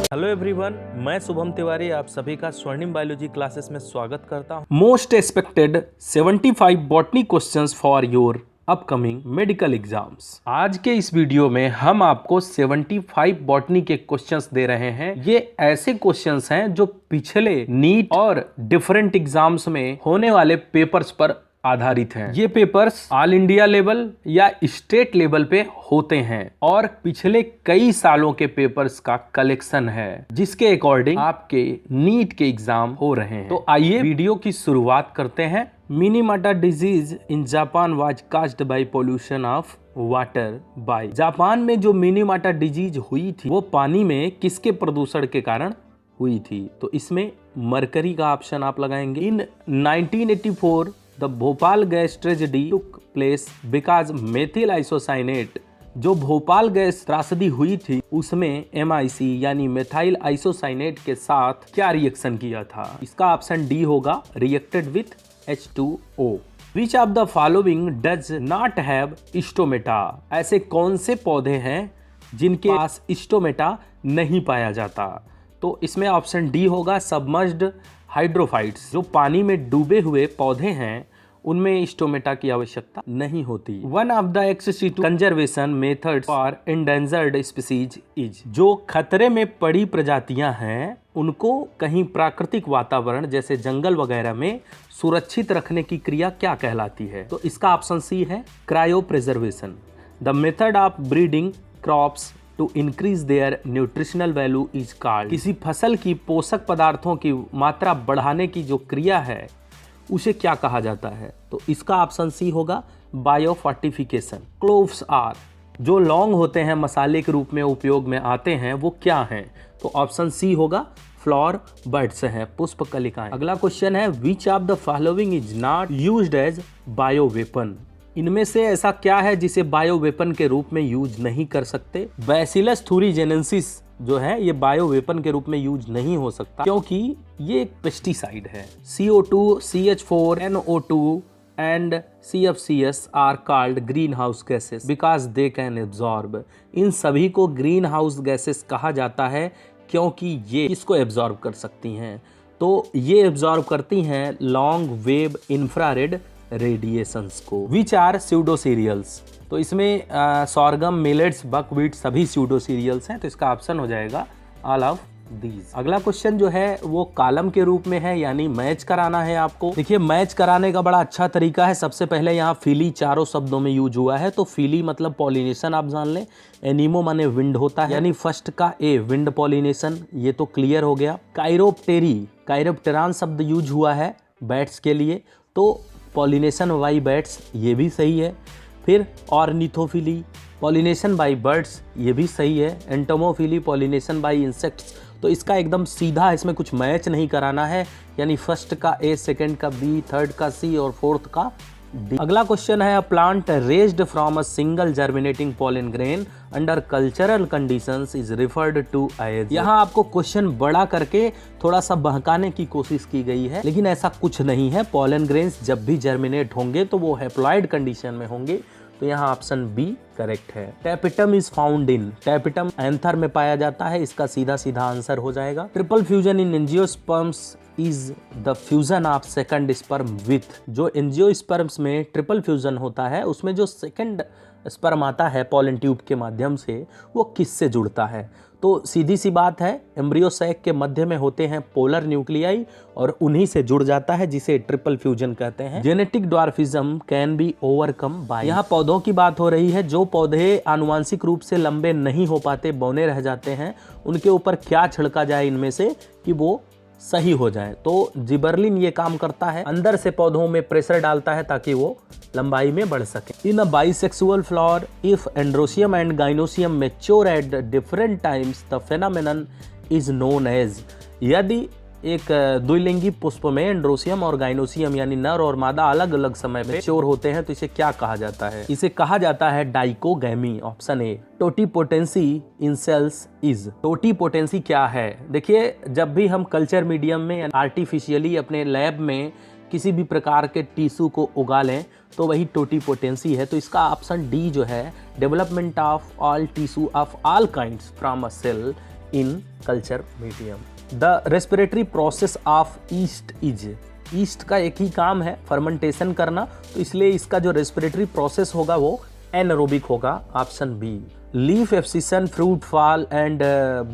Hello everyone, मैं शुभम तिवारी आप सभी का स्वर्णिम बायोलॉजी क्लासेस में स्वागत करता हूं। Most expected 75 botany questions for your upcoming medical exams. आज के इस वीडियो में हम आपको 75 बॉटनी के क्वेश्चंस दे रहे हैं। ये ऐसे क्वेश्चंस हैं जो पिछले नीट और डिफरेंट एग्जाम्स में होने वाले पेपर्स पर आधारित हैं। ये पेपर्स ऑल इंडिया लेवल या स्टेट लेवल पे होते हैं और पिछले कई सालों के पेपर्स का कलेक्शन है, जिसके अकॉर्डिंग आपके नीट के एग्जाम हो रहे हैं। तो आइए वीडियो की शुरुआत करते हैं। मिनीमाटा disease in Japan was caused bye pollution of water bye. Japan में जो मिनीमाटा डिजीज हुई थी वो पानी में किसके प्रदूषण के कारण हुई थी? तो इसमें मरकरी का ऑप्शन आप लगाएंगे। इन 1984 the Bhopal gas tragedy took place because methyl isocyanate. जो भोपाल गैस त्रासदी हुई थी उसमें MIC यानी मेथाइल आइसोसाइनेट के साथ क्या रिएक्शन किया था? इसका ऑप्शन डी होगा, reacted with H2O। Which of the following does not have stomata? ऐसे कौन से पौधे हैं जिनके पास स्टोमेटा नहीं पाया जाता? तो इसमें ऑप्शन डी होगा, सबमर्ज्ड हाइड्रोफाइट्स। जो पानी में डूबे हुए पौधे हैं उनमें स्टोमेटा की आवश्यकता नहीं होती। One of the excessive conservation methods for endangered species is. जो खतरे में पड़ी प्रजातियां हैं उनको कहीं प्राकृतिक वातावरण जैसे जंगल वगैरह में सुरक्षित रखने की क्रिया क्या कहलाती है? तो इसका ऑप्शन सी है, cryopreservation. The method of breeding crops to increase their nutritional value is called. किसी फसल की पोषक पदार्थों की मात्रा बढ़ाने की जो क्रिया है उसे क्या कहा जाता है? तो इसका ऑप्शन सी होगा, बायोफोर्टिफिकेशन। Cloves are. जो लौंग होते हैं मसाले के रूप में उपयोग में आते हैं वो क्या हैं? तो ऑप्शन सी होगा, फ्लावर बड्स हैं, पुष्प कलिकाएं। अगला क्वेश्चन है, which of the following is not used as bioweapon? इनमें से ऐसा क्या है जिसे बायो वेपन के रूप में यूज नहीं कर सकते? बैसिलस थुरिजेनेसिस जो है ये बायो वेपन के रूप में यूज नहीं हो सकता क्योंकि ये एक पेस्टिसाइड है। CO2, CH4, NO2 and CFCs are called greenhouse gases because they can absorb. इन सभी को ग्रीन हाउस गैसेस कहा जाता है क्योंकि ये इसको एब्जॉर्ब कर सकती हैं। तो ये एब्जॉर्ब करती हैं लॉन्ग वेव इंफ्रारेड रेडिएशंस को। Which are pseudo cereals? तो इसमें सॉर्गम, मिलेट्स, बकव्हीट सभी स्यूडो सीरियल्स हैं, तो इसका ऑप्शन हो जाएगा ऑल ऑफ दीज। अगला क्वेश्चन जो है वो कॉलम के रूप में है, यानी मैच कराना है आपको। देखिए मैच कराने का बड़ा अच्छा तरीका है। सबसे पहले यहाँ फिली चारों शब्दों में यूज हुआ है, तो फिली मतलब पॉलिनेशन आप जान लें, एनिमो माने विंड होता है, यानी फर्स्ट का ए विंड पॉलिनेशन, ये तो क्लियर हो गया। काइरोप्टेरी, काइरोप्टेरान शब्द यूज हुआ है बैट्स के लिए, तो पॉलिनेशन बाई बैट्स ये भी सही है। फिर ऑर्निथोफिली, पॉलिनेशन बाई बर्ड्स ये भी सही है। एंटोमोफिली, पॉलिनेशन बाई इंसेक्ट्स, तो इसका एकदम सीधा, इसमें कुछ मैच नहीं कराना है, यानी फर्स्ट का ए, सेकंड का बी, थर्ड का सी और फोर्थ का डी। अगला क्वेश्चन है, a plant raised from a single germinating pollen grain under cultural conditions is referred to as. यहाँ आपको क्वेश्चन बड़ा करके थोड़ा सा बहकाने की कोशिश की गई है, लेकिन ऐसा कुछ नहीं है। पॉलन ग्रेन्स जब भी जर्मिनेट होंगे तो वो हैप्लॉइड कंडीशन में होंगे, तो यहाँ ऑप्शन बी करेक्ट है। Tapetum is found in, tapetum anther में पाया जाता है, इसका सीधा सीधा आंसर हो जाएगा। Triple fusion in angiosperms is the fusion of second sperm with. जो एंजियोस्पर्म्स में ट्रिपल फ्यूजन होता है उसमें जो सेकंड स्पर्म आता है पॉलन ट्यूब के माध्यम से वो किससे जुड़ता है? तो सीधी सी बात है, एम्ब्रियो सैक के मध्य में होते हैं पोलर न्यूक्लियाई और उन्हीं से जुड़ जाता है, जिसे ट्रिपल फ्यूजन कहते हैं। Genetic dwarfism can be overcome bye. यहाँ पौधों की बात हो रही है। जो पौधे आनुवांशिक रूप से लंबे नहीं हो पाते, बौने रह जाते हैं, उनके ऊपर क्या छिड़का जाए इनमें से कि वो सही हो जाए? तो जिबरलिन ये काम करता है, अंदर से पौधों में प्रेशर डालता है ताकि वो लंबाई में बढ़ सके। In a bisexual flower if androecium and gynoecium mature at different times the phenomenon is known as. यदि एक द्विलिंगी पुष्प में एंड्रोसियम और गाइनोसियम यानी नर और मादा अलग अलग समय में मैच्योर होते हैं तो इसे क्या कहा जाता है? इसे कहा जाता है dichogamy, option A. Totipotency in cells is. Totipotency क्या है? देखिए जब भी हम कल्चर मीडियम में आर्टिफिशियली अपने लैब में किसी भी प्रकार के टिश्यू को उगा लें तो वही टोटीपोटेंसी है। तो इसका ऑप्शन डी जो है, development of all tissue of all kinds from a cell in culture medium. The respiratory process of yeast is, yeast का एक ही काम है फर्मेंटेशन करना, तो इसलिए इसका जो रेस्पिरेटरी प्रोसेस होगा वो एनारोबिक होगा, option B. Leaf abscission, fruit fall and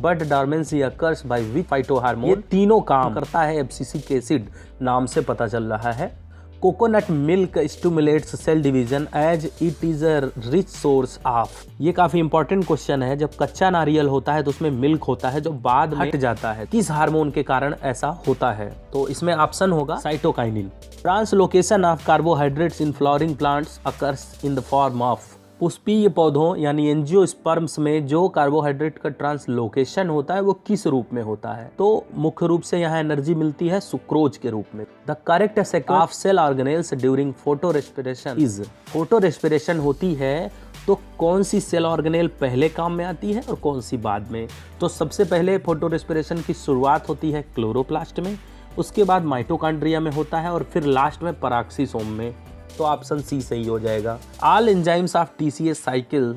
bud dormancy occurs by which phytohormone, ये तीनों काम करता है एब्सिसिक एसिड, नाम से पता चल रहा है। Coconut milk stimulates cell division as it is a rich source of, ये काफी इंपॉर्टेंट क्वेश्चन है। जब कच्चा नारियल होता है तो उसमें मिल्क होता है जो बाद में हट जाता है, किस हार्मोन के कारण ऐसा होता है? तो इसमें ऑप्शन होगा cytokinin. Translocation of carbohydrates in flowering plants occurs in the form of, पुष्पीय पौधों यानी एंजियोस्पर्म्स में जो कार्बोहाइड्रेट का ट्रांसलोकेशन होता है वो किस रूप में होता है? तो मुख्य रूप से यहाँ एनर्जी मिलती है सुक्रोज के रूप में। The correct sequence of cell organelles during photorespiration is, photorespiration होती है तो कौन सी सेल ऑर्गेनेल पहले काम में आती है और कौन सी बाद में? तो सबसे पहले फोटो रेस्पिरेशन की शुरुआत होती है क्लोरोप्लास्ट में, उसके बाद माइटोकॉन्ड्रिया में होता है और फिर लास्ट में पराक्सीसोम में। तो ऑप्शन सी सही हो जाएगा। All enzymes of TCS cycle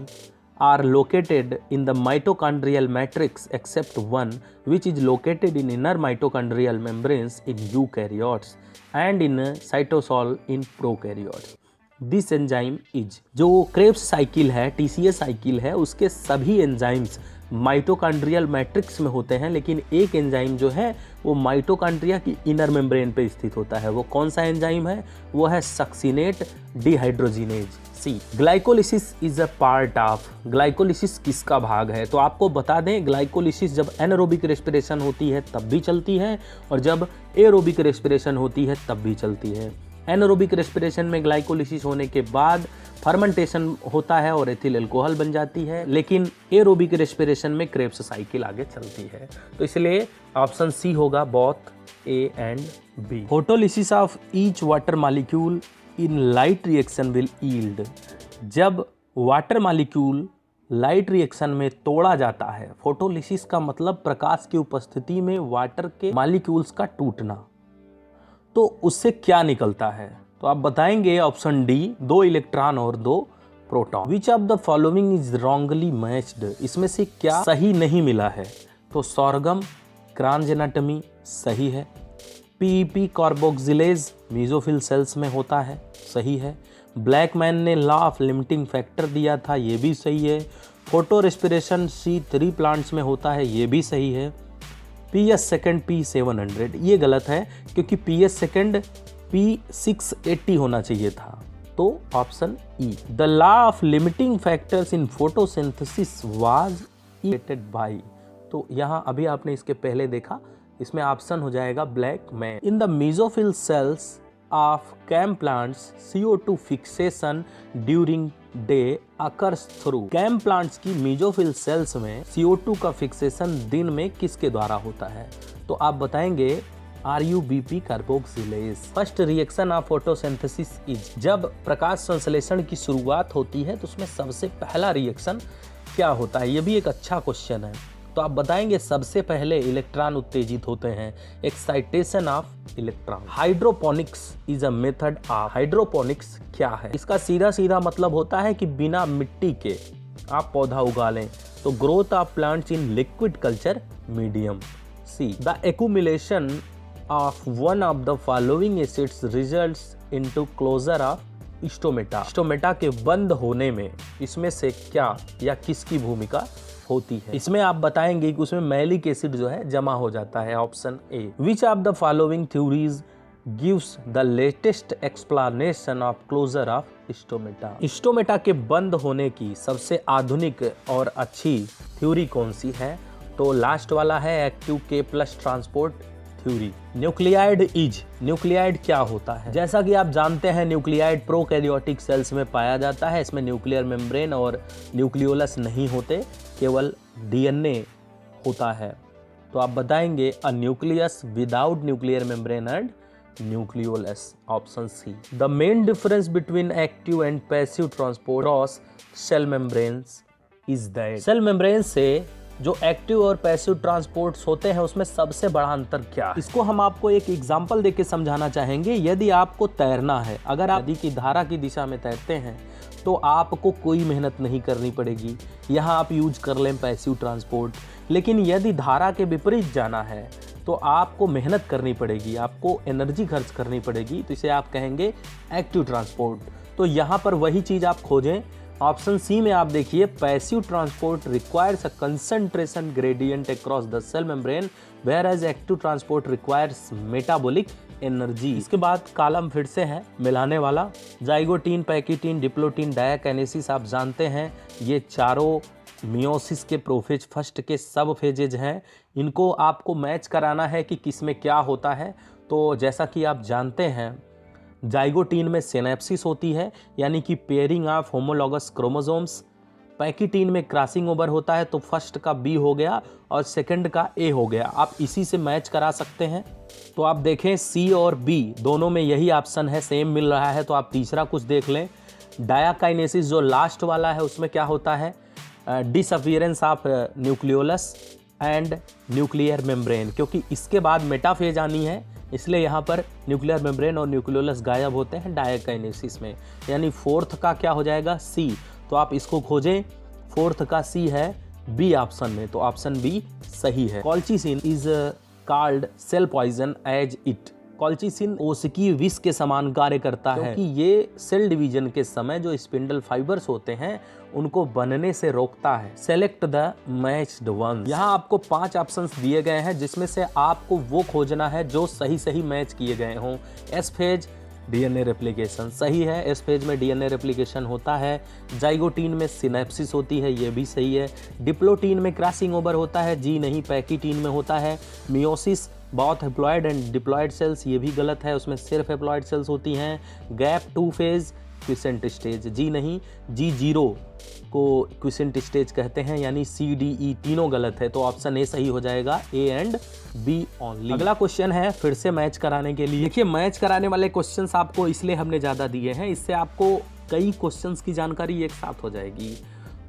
are located in the mitochondrial matrix except one which is located in inner mitochondrial membranes in eukaryotes and in cytosol in prokaryotes. This enzyme is, जो Krebs cycle है, TCS cycle है, उसके सभी enzymes mitochondrial matrix में होते हैं, लेकिन एक एंजाइम जो है वो माइटोकॉन्ड्रिया की इनर मेम्ब्रेन पे स्थित होता है। वो कौन सा एंजाइम है? वो है succinate dehydrogenase, C. Glycolysis is a part of, glycolysis किसका भाग है? तो आपको बता दें ग्लाइकोलिसिस जब एनारोबिक रेस्पिरेशन होती है तब भी चलती है और जब एरोबिक रेस्पिरेशन होती है तब भी चलती है। एनारोबिक रेस्पिरेशन में ग्लाइकोलिसिस होने के बाद फर्मेंटेशन होता है और एथिल अल्कोहल बन जाती है, लेकिन एरोबिक रेस्पिरेशन में क्रेब्स साइकिल आगे चलती है। तो इसलिए ऑप्शन सी होगा both A and B. Photolysis of each water molecule in light reaction will yield, जब वाटर मॉलिक्यूल लाइट रिएक्शन में तोड़ा जाता है, फोटोलिसिस का मतलब प्रकाश की उपस्थिति में वाटर के मॉलिक्यूल्स का टूटना, तो उससे क्या निकलता है? तो आप बताएंगे ऑप्शन डी, 2 इलेक्ट्रॉन और 2 proton. Which of the following is wrongly matched, इसमें से क्या सही नहीं मिला है? तो सोर्गम क्रांज एनाटॉमी सही है। पीईपी कार्बोक्सिलेज मेसोफिल सेल्स में होता है, सही है। ब्लैकमैन ने लॉ ऑफ लिमिटिंग फैक्टर दिया था, ये भी सही है। फोटो रेस्पिरेशन C3 प्लांट्स में होता है, ये भी सही है। PS सेकंड P700 ये गलत है क्योंकि PS सेकंड P680 होना चाहिए था। तो option E, the law of limiting factors in photosynthesis was invented by, तो यहाँ अभी आपने इसके पहले देखा, इसमें ऑप्शन हो जाएगा Blackman. In the mesophyll cells of CAM plants CO2 fixation during day occurs through, CAM plants की मेसोफिल सेल्स में CO2 का फिक्सेशन दिन में किसके द्वारा होता है? तो आप बताएंगे RUBP carboxylase. First reaction of photosynthesis is, जब प्रकाश संश्लेषण की शुरुआत होती है तो उसमें सबसे पहला रिएक्शन क्या होता है? ये भी एक अच्छा क्वेश्चन है। तो आप बताएंगे सबसे पहले इलेक्ट्रॉन उत्तेजित होते हैं, excitation of electron. Hydroponics is a method of, hydroponics क्या है? इसका सीधा सीधा मतलब होता है कि बिना मिट्टी के आप पौधा उगा लें, तो growth of plants in liquid culture medium. C, the accumulation of one of the following acids results into closure of stomata, stomata के बंद होने में इसमें से क्या या किसकी भूमिका होती है? इसमें आप बताएंगे कि उसमें मैलिक एसिड जो है जमा हो जाता है, option A. Which of the following theories gives the latest explanation of closure of stomata, stomata के बंद होने की सबसे आधुनिक और अच्छी थ्योरी कौन सी है? तो लास्ट वाला है active K+ transport theory. Nuclide is, nuclide क्या होता है? जैसा कि आप जानते हैं न्यूक्लियाइड प्रोकैरियोटिक सेल्स में पाया जाता है, इसमें न्यूक्लियर मेम्ब्रेन और न्यूक्लियोलस नहीं होते, केवल DNA होता है। तो आप बताएंगे a nucleus without nuclear membrane and nucleolus, option C. The main difference between active and passive transport cross cell membranes is that, cell membrane से जो एक्टिव और पैसिव ट्रांसपोर्ट्स होते हैं उसमें सबसे बड़ा अंतर क्या है? इसको हम आपको एक एग्जांपल देके समझाना चाहेंगे। यदि आपको तैरना है, अगर आप नदी की धारा की दिशा में तैरते हैं तो आपको कोई मेहनत नहीं करनी पड़ेगी। यहाँ आप यूज कर लें पैसिव ट्रांसपोर्ट। लेकिन यदि धारा के विपरीत जाना है तो आपको मेहनत करनी पड़ेगी, आपको एनर्जी खर्च करनी पड़ेगी, तो इसे आप कहेंगे एक्टिव ट्रांसपोर्ट। तो यहाँ पर वही चीज़ आप खोजें। ऑप्शन सी में आप देखिए, passive transport requires a concentration gradient across the cell membrane whereas active transport requires metabolic energy. इसके बाद कॉलम फिर से है मिलाने वाला। जाइगोटीन, पैकिटीन, डिप्लोटीन, डायाकाइनेसिस आप जानते हैं, ये चारों मियोसिस के प्रोफेज फर्स्ट के सब फेजेज हैं। इनको आपको मैच कराना है कि किस में क्या होता है। तो जैसा कि आप जानते हैं, जाइगोटीन में सिनेप्सिस होती है, यानी कि पेयरिंग ऑफ होमोलॉगस क्रोमोसोम्स। पैकिटीन में क्रॉसिंग ओवर होता है, तो फर्स्ट का बी हो गया और सेकंड का ए हो गया। आप इसी से मैच करा सकते हैं। तो आप देखें सी और बी दोनों में यही ऑप्शन है, सेम मिल रहा है। तो आप तीसरा कुछ देख लें। डायाकाइनेसिस जो लास्ट वाला है उसमें क्या होता है, disappearance of nucleolus and nuclear membrane, क्योंकि इसके बाद मेटाफेज आनी है, इसलिए यहाँ पर न्यूक्लियर मेम्ब्रेन और न्यूक्लियोलस गायब होते हैं डायाकाइनेसिस में। यानी फोर्थ का क्या हो जाएगा, सी। तो आप इसको खोजें, फोर्थ का सी है बी ऑप्शन में, तो ऑप्शन बी सही है। Colchicine is called cell poison as it. Colchicine ओसिकी विष के समान कार्य करता है, क्योंकि ये सेल डिवीजन के समय जो स्पिंडल फाइबर्स होते हैं उनको बनने से रोकता है। Select the matched ones. यहाँ आपको 5 ऑप्शंस दिए गए हैं, जिसमें से आपको वो खोजना है जो सही सही मैच किए गए हों। एस फेज डीएनए रेप्लिकेशन सही है, एस फेज में डीएनए रेप्लिकेशन होता है। जाइगोटीन में सिनेप्सिस होती है, ये भी सही है। डिप्लोटीन में क्रॉसिंग ओवर होता है, जी नहीं। पैकिटीन में होता है। Meiosis both haploid and diploid sales, ये भी गलत है, उसमें सिर्फ हैप्लॉइड सेल्स होती हैं। गैप 2 फेज क्विसेंट स्टेज, जी नहीं। G0 को क्विसेंट स्टेज कहते हैं, यानी CDE तीनों गलत है। तो ऑप्शन ए सही हो जाएगा, ए एंड बी ओनली। अगला क्वेश्चन है फिर से मैच कराने के लिए। देखिए, मैच कराने वाले क्वेश्चंस आपको इसलिए हमने ज़्यादा दिए हैं, इससे आपको कई क्वेश्चंस की जानकारी एक साथ हो जाएगी।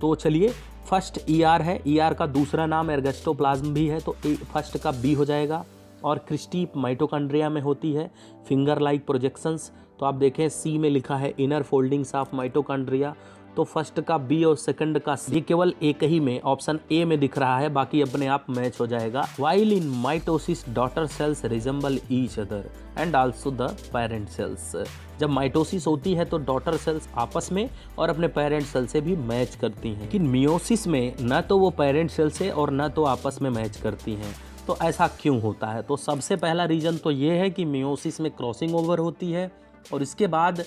तो चलिए, फर्स्ट ER है, ER का दूसरा नाम एर्गस्टोप्लाज्म भी है, तो फर्स्ट का बी हो जाएगा। और क्रिस्टी माइटोकॉन्ड्रिया में होती है, फिंगर लाइक प्रोजेक्शंस। तो आप देखें सी में लिखा है इनर फोल्डिंग्स ऑफ माइटोकॉन्ड्रिया, तो फर्स्ट का बी और सेकंड का सी। केवल एक ही में ऑप्शन ए में दिख रहा है, बाकी अपने आप मैच हो जाएगा। While in mitosis daughter cells resemble each other and also the parent cells. जब माइटोसिस होती है तो डॉटर सेल्स आपस में और अपने पेरेंट सेल से भी मैच करती हैं, लेकिन मियोसिस में न तो वो पेरेंट सेल से और न तो आपस में मैच करती हैं। तो ऐसा क्यों होता है? तो सबसे पहला रीज़न तो ये है कि मियोसिस में क्रॉसिंग ओवर होती है और इसके बाद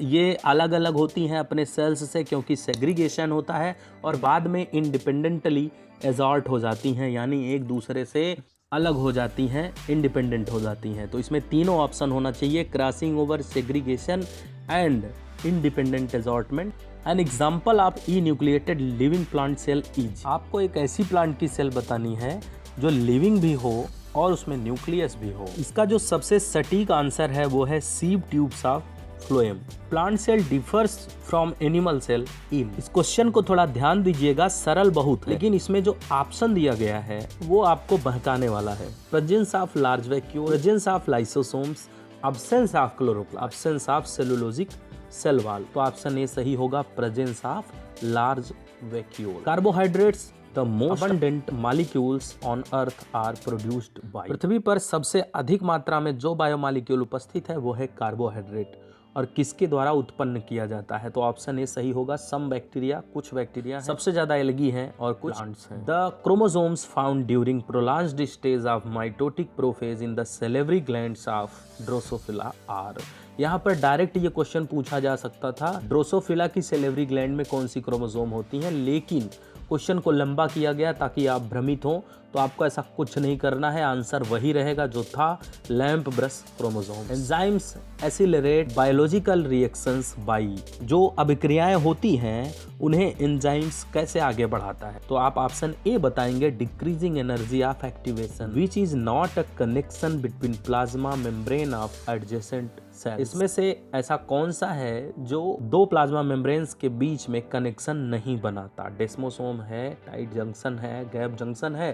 ये अलग अलग होती हैं अपने सेल्स से, क्योंकि सेग्रीगेशन होता है, और बाद में इंडिपेंडेंटली एजॉर्ट हो जाती हैं, यानी एक दूसरे से अलग हो जाती हैं, इंडिपेंडेंट हो जाती हैं। तो इसमें तीनों ऑप्शन होना चाहिए, crossing over, segregation and independent assortment. An example of enucleated living plant cell is. आपको एक ऐसी प्लांट की सेल बतानी है जो लिविंग भी हो और उसमें न्यूक्लियस भी हो। इसका जो सबसे सटीक आंसर है वो है sieve tubes of phloem. Plant cell differs from animal cell in. इस क्वेश्चन को थोड़ा ध्यान दीजिएगा, सरल बहुत है, लेकिन इसमें जो ऑप्शन दिया गया है वो आपको बहकाने वाला है। Presence of large vacuole, presence of lysosomes, absence of chloroplast, absence of cellulosic cell wall. तो ऑप्शन ए सही होगा, presence of large vacuole. Carbohydrates The most abundant molecules on Earth are produced by। पृथ्वी पर सबसे अधिक मात्रा में जो बायोमॉलिक्यूल उपस्थित है वो है कार्बोहाइड्रेट, और किसके द्वारा उत्पन्न किया जाता है? तो ऑप्शन ए सही होगा, सम बैक्टीरिया, कुछ बैक्टीरिया, सबसे ज्यादा एल्गी हैं और कुछ प्लांट्स हैं। The chromosomes found during prolonged stage of mitotic prophase in the salivary glands of Drosophila are. यहाँ पर डायरेक्ट ये क्वेश्चन पूछा जा सकता था, ड्रोसोफिला की सेलेवरी ग्लैंड में कौन सी क्रोमोसोम होती हैं, लेकिन क्वेश्चन को लंबा किया गया ताकि आप भ्रमित हों। तो आपको ऐसा कुछ नहीं करना है, आंसर वही रहेगा जो था, lampbrush chromosome. Enzymes accelerate biological reactions by. जो अभिक्रियाएं होती हैं उन्हें एंजाइम्स कैसे आगे बढ़ाता है? तो आप ऑप्शन ए बताएंगे, decreasing energy of activation, which is not a connection between plasma membrane of adjacent sales. इसमें से ऐसा कौन सा है जो दो प्लाज्मा मेम्ब्रेन्स के बीच में कनेक्शन नहीं बनाता? डेस्मोसोम है, टाइट जंक्शन है, गैप जंक्शन है,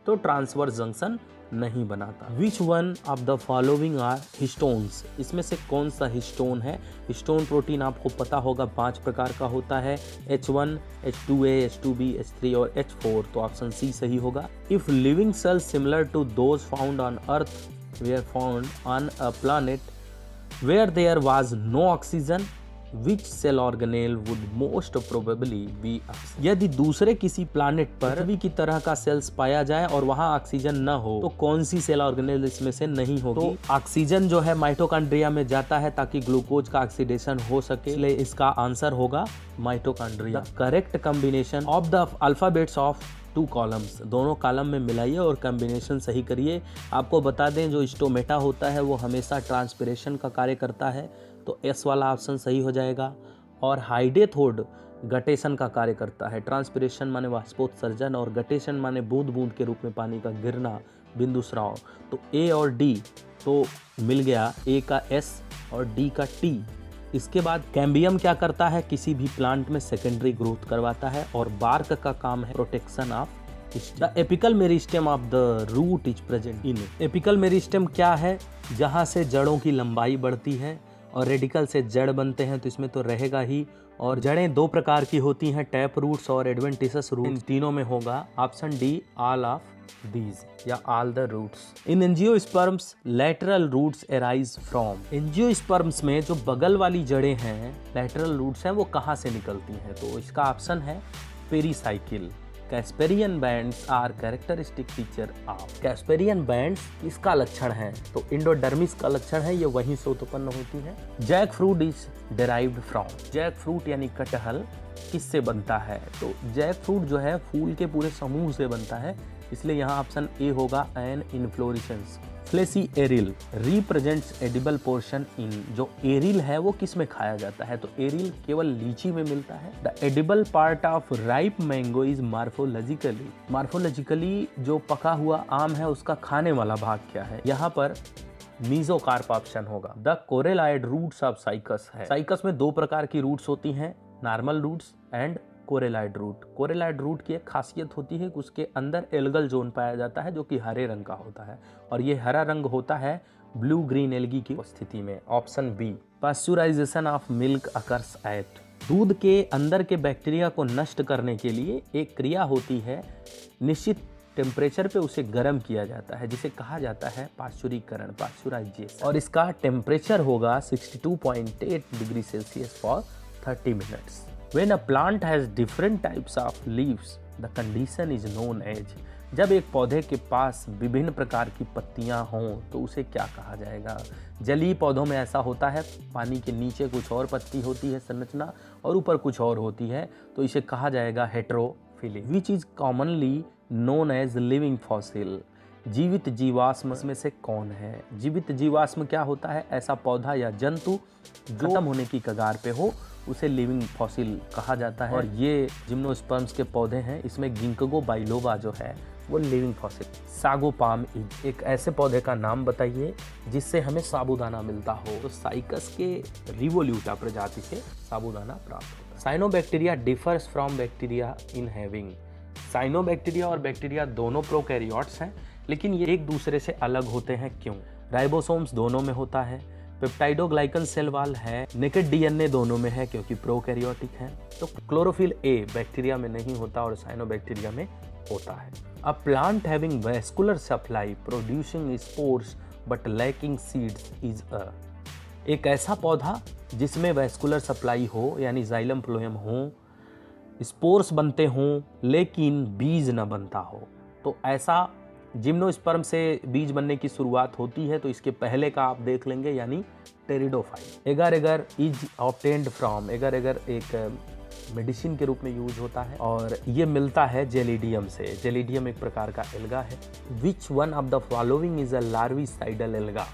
तो ट्रांसवर्स जंक्शन नहीं बनाता। Which one of the following are histones, इसमें से कौन सा हिस्टोन है? हिस्टोन प्रोटीन आपको पता होगा 5 प्रकार का होता है, H1, H2A, H2B, H3 और H4, तो ऑप्शन सी सही होगा। If living cells similar to those found on earth were found on a planet where there was no oxygen, which cell organelle would most probably be, यदि दूसरे किसी planet पर पृथ्वी की तरह का सेल्स पाया जाए और वहां ऑक्सीजन न हो तो कौन सी सेल ऑर्गेनेल इसमें से नहीं होगी? तो ऑक्सीजन जो है माइटोकॉन्ड्रिया में जाता है ताकि ग्लूकोज का ऑक्सीडेशन हो सके, इसलिए इसका आंसर होगा mitochondria. Correct combination of the alphabets of 2 columns, दोनों कॉलम में मिलाइए और कॉम्बिनेशन सही करिए। आपको बता दें जो स्टोमेटा होता है वो हमेशा ट्रांसपिरेशन का कार्य करता है, तो एस वाला ऑप्शन सही हो जाएगा। और हाइडेथोड गटेशन का कार्य करता है। ट्रांसपिरेशन माने वाष्पोत्सर्जन और गटेशन माने बूंद बूंद के रूप में पानी का गिरना, बिंदु स्राव। तो ए और डी तो मिल गया, ए का एस और डी का टी। इसके बाद कैम्बियम क्या करता है? किसी भी प्लांट में सेकेंडरी ग्रोथ करवाता है। और बार्क का काम है protection of the apical meristem of the root is present in. Apical meristem क्या है? जहां से जड़ों की लंबाई बढ़ती है, और रेडिकल से जड़ बनते हैं तो इसमें तो रहेगा ही। और जड़ें 2 प्रकार की होती हैं, टैप रूट्स और एडवेंटिसस रूट्स। इन तीनों में होगा option D, all of these या all the roots. In angiosperms lateral roots arise from. Angiosperms में जो बगल वाली जड़ें हैं, लैटरल रूट्स हैं, वो कहाँ से निकलती हैं? तो इसका ऑप्शन है pericycle. Casparian bands are characteristic feature of. Casparian bands किसका लक्षण है? तो इंडोडर्मिस का लक्षण है, ये वहीं से उत्पन्न होती है। Jackfruit is derived from. Jackfruit यानी कटहल किससे बनता है? तो जैक फ्रूट जो है फूल के पूरे समूह से बनता है, इसलिए यहाँ ऑप्शन ए होगा, an inflorescence. Fleshy aril represents edible portion in. जो एरिल है वो किस में खाया जाता है? तो एरिल केवल लीची में मिलता है। The edible part of ripe mango is morphologically. Morphologically जो पका हुआ आम है उसका खाने वाला भाग क्या है? यहाँ पर मीजोकार्प ऑप्शन होगा। The coralloid roots of Cycas है। साइकस में 2 प्रकार की रूट्स होती हैं, normal roots and coralloid root. Coralloid root की एक खासियत होती है कि उसके अंदर एल्गल जोन पाया जाता है जो कि हरे रंग का होता है, और ये हरा रंग होता है ब्लू ग्रीन एल्गी की स्थिति में। Option B, pasteurization of milk occurs at. दूध के अंदर के बैक्टीरिया को नष्ट करने के लिए एक क्रिया होती है, निश्चित टेम्परेचर पे उसे गर्म किया जाता है, जिसे कहा जाता है पाश्चुरीकरण, पाश्चुराइजेशन। और इसका टेम्परेचर होगा 62.8 degree Celsius for 30 minutes. When a plant has different types of leaves, the condition is known as। जब एक पौधे के पास विभिन्न प्रकार की पत्तियां हों तो उसे क्या कहा जाएगा? जलीय पौधों में ऐसा होता है, पानी के नीचे कुछ और पत्ती होती है संरचना और ऊपर कुछ और होती है, तो इसे कहा जाएगा heterophylly. Which is commonly known as living fossil. जीवित जीवाश्म में से कौन है? जीवित जीवाश्म क्या होता है? ऐसा पौधा या जंतु जो खत्म होने की कगार पे हो उसे लिविंग फॉसिल कहा जाता है। और ये जिम्नोस्पर्म्स के पौधे हैं, इसमें गिंकगो बाइलोबा जो है वो लिविंग फॉसिल। सागोपाम इज एक ऐसे पौधे का नाम बताइए जिससे हमें साबूदाना मिलता हो। तो साइकस के रिवोल्यूटा प्रजाति से साबूदाना प्राप्त होता है। Cyanobacteria differs from bacteria in having. Cyanobacteria और बैक्टीरिया दोनों प्रोकैरियोट्स हैं, लेकिन ये एक दूसरे से अलग होते हैं। क्यों? राइबोसोम्स दोनों में होता है, पेप्टाइडोग्लाइकन सेल वॉल है, नेकेड डीएनए दोनों में है क्योंकि प्रोकैरियोटिक है। तो क्लोरोफिल ए बैक्टीरिया में नहीं होता और साइनोबैक्टीरिया में होता है। A plant having vascular supply producing spores but lacking seeds is a. एक ऐसा पौधा जिसमें वैस्कुलर सप्लाई हो यानी जाइलम फ्लोएम हो, स्पोर्स बनते हों लेकिन बीज न बनता हो, तो ऐसा जिम्नोस्पर्म से बीज बनने की शुरुआत होती है। तो इसके पहले का आप देख लेंगे यानी pteridophyte. Agar agar is obtained from. Agar agar एक मेडिसिन के रूप में यूज होता है और ये मिलता है जेलिडियम से। जेलिडियम एक प्रकार का एल्गा है। विच one of the following is a larvicidal alga.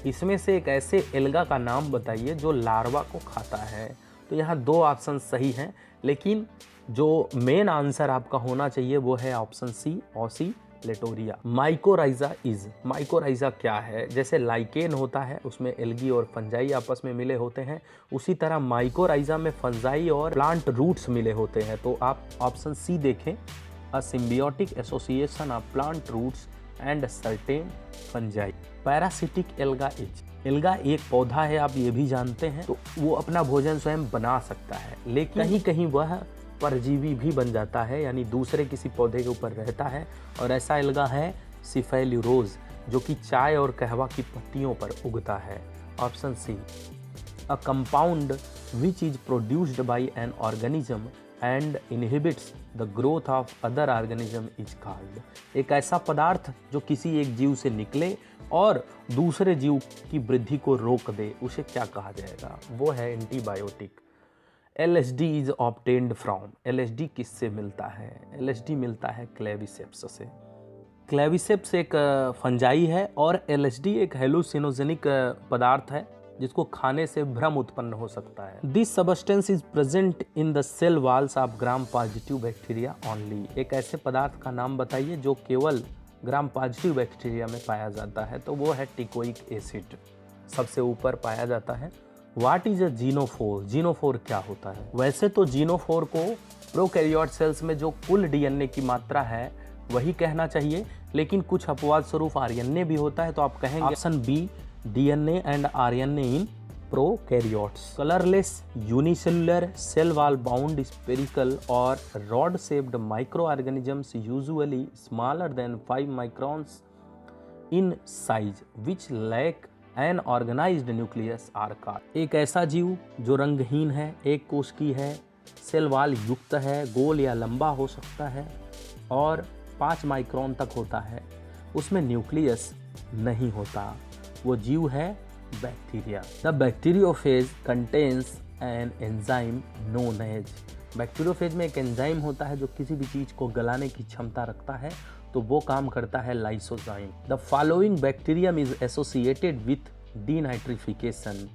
इसमें से एक ऐसे एल्गा का नाम बताइए जो लार्वा को खाता है। तो यहाँ 2 ऑप्शन सही हैं, लेकिन जो मेन आंसर आपका होना चाहिए वो है option C, Oscillatoria. Mycorrhiza is. Mycorrhiza क्या है? जैसे लाइकेन होता है उसमें एल्गी और फंजाई आपस में मिले होते हैं, उसी तरह माइकोराइजा में फंजाई और प्लांट रूट्स मिले होते हैं। तो आप ऑप्शन सी देखें, a symbiotic association of plant roots and certain fungi. Parasitic alga is, alga एक पौधा है, आप ये भी जानते हैं, तो वो अपना भोजन स्वयं बना सकता है, लेकिन कहीं कहीं वह परजीवी भी बन जाता है, यानी दूसरे किसी पौधे के ऊपर रहता है। और ऐसा एल्गा है सिफेल्यूरोज, जो कि चाय और कहवा की पत्तियों पर उगता है। Option C. A compound which is produced by an organism and inhibits the growth of other organism is called. एक ऐसा पदार्थ जो किसी एक जीव से निकले और दूसरे जीव की वृद्धि को रोक दे, उसे क्या कहा जाएगा? वो है antibiotic. LSD is obtained from, LSD किससे मिलता है? LSD मिलता है क्लेविसेप्स से। क्लेविसेप्स एक फंजाई है और LSD एक हेलुसिनोजेनिक पदार्थ है जिसको खाने से भ्रम उत्पन्न हो सकता है। This substance is present in the cell walls of gram positive bacteria only. एक ऐसे पदार्थ का नाम बताइए जो केवल ग्राम पॉजिटिव बैक्टीरिया में पाया जाता है, तो वो है टिकोइक एसिड, सबसे ऊपर पाया जाता है। What is a genophore? Genophore क्या होता है? वैसे तो जीनोफोर को प्रोकैरियोट सेल्स में जो कुल DNA की मात्रा है वही कहना चाहिए, लेकिन कुछ अपवाद स्वरूप RNA भी होता है, तो आप कहेंगे option B, DNA and RNA in prokaryotes. Colourless unicellular cell wall bound spherical और rod shaped micro organisms usually smaller than 5 microns in size which lack an organised nucleus are called. एक ऐसा जीव जो रंगहीन है, एक कोश की है, सेल वॉल युक्त है, गोल या लंबा हो सकता है और 5 माइक्रोन तक होता है, उसमें न्यूक्लियस नहीं होता, वो जीव है bacteria. The bacteriophage contains an enzyme known as. Bacteriophage में एक एंजाइम होता है जो किसी भी चीज को गलाने की क्षमता रखता है, तो वो काम करता है lysozyme. The following bacterium is associated with denitrification.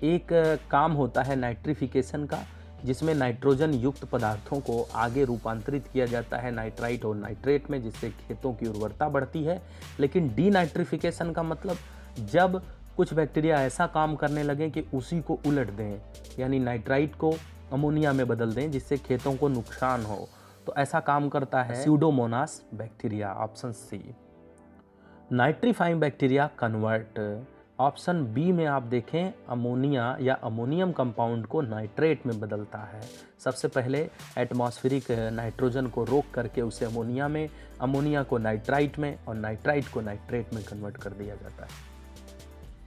एक काम होता है नाइट्रिफिकेशन का, जिसमें नाइट्रोजन युक्त पदार्थों को आगे रूपांतरित किया जाता है नाइट्राइट और नाइट्रेट में, जिससे खेतों की उर्वरता बढ़ती है। लेकिन डीनाइट्रिफिकेशन का मतलब जब कुछ बैक्टीरिया ऐसा काम करने लगे कि उसी को उलट दें, यानी नाइट्राइट को अमोनिया में बदल दें जिससे खेतों को नुकसान हो, तो ऐसा काम करता है Pseudomonas bacteria. Option C. Nitrifying bacteria convert. Option B में आप देखें अमोनिया या अमोनियम कंपाउंड को नाइट्रेट में बदलता है। सबसे पहले एटमॉस्फेरिक नाइट्रोजन को रोक करके उसे अमोनिया में, अमोनिया को नाइट्राइट में और नाइट्राइट को नाइट्रेट में कन्वर्ट कर दिया जाता है।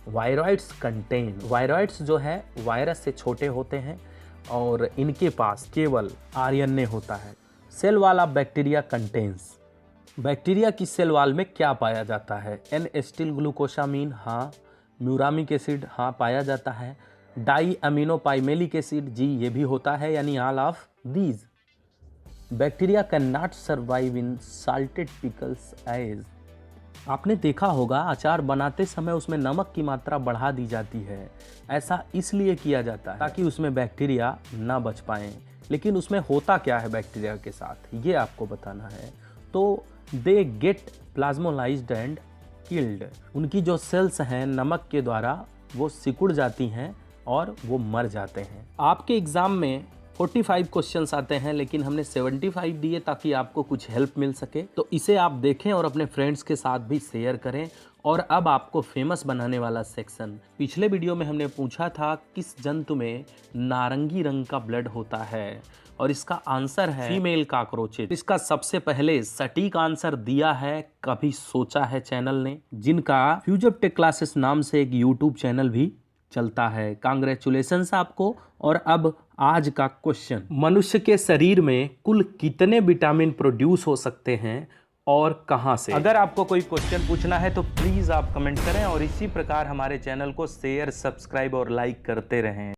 Viroids contain. वायरॉइड्स जो है वायरस से छोटे होते हैं और इनके पास केवल RNA होता है। Cell wall of bacteria contains. Bacteria की सेल वॉल में क्या पाया जाता है? एन एसिटिल ग्लूकोसामीन, हाँ। म्यूरामिक एसिड, हाँ पाया जाता है। डाई अमीनोपाइमेलिक एसिड, जी ये भी होता है, यानी all of these. Bacteria can not survive in salted pickles as. आपने देखा होगा अचार बनाते समय उसमें नमक की मात्रा बढ़ा दी जाती है। ऐसा इसलिए किया जाता है ताकि उसमें बैक्टीरिया ना बच पाएं। लेकिन उसमें होता क्या है बैक्टीरिया के साथ, ये आपको बताना है। तो they get plasmolysed and killed. उनकी जो सेल्स हैं नमक के द्वारा वो सिकुड़ जाती हैं और वो मर जाते हैं। आपके एग्ज़ाम में 45 क्वेश्चंस आते हैं, लेकिन हमने 75 दिए ताकि आपको कुछ हेल्प मिल सके। तो इसे आप देखें और अपने फ्रेंड्स के साथ भी शेयर करें। और अब आपको फेमस बनाने वाला सेक्शन, पिछले वीडियो में हमने पूछा था किस जंतु में नारंगी रंग का ब्लड होता है, और इसका आंसर है फीमेल कॉकरोचेज। इसका सबसे पहले सटीक आंसर दिया है कभी सोचा है चैनल ने, जिनका फ्यूचर टेक क्लासेस नाम से एक यूट्यूब चैनल भी चलता है। कांग्रेचुलेशंस आपको। और अब आज का क्वेश्चन, मनुष्य के शरीर में कुल कितने विटामिन प्रोड्यूस हो सकते हैं और कहां से? अगर आपको कोई क्वेश्चन पूछना है तो प्लीज आप कमेंट करें और इसी प्रकार हमारे चैनल को शेयर, सब्सक्राइब और लाइक करते रहें।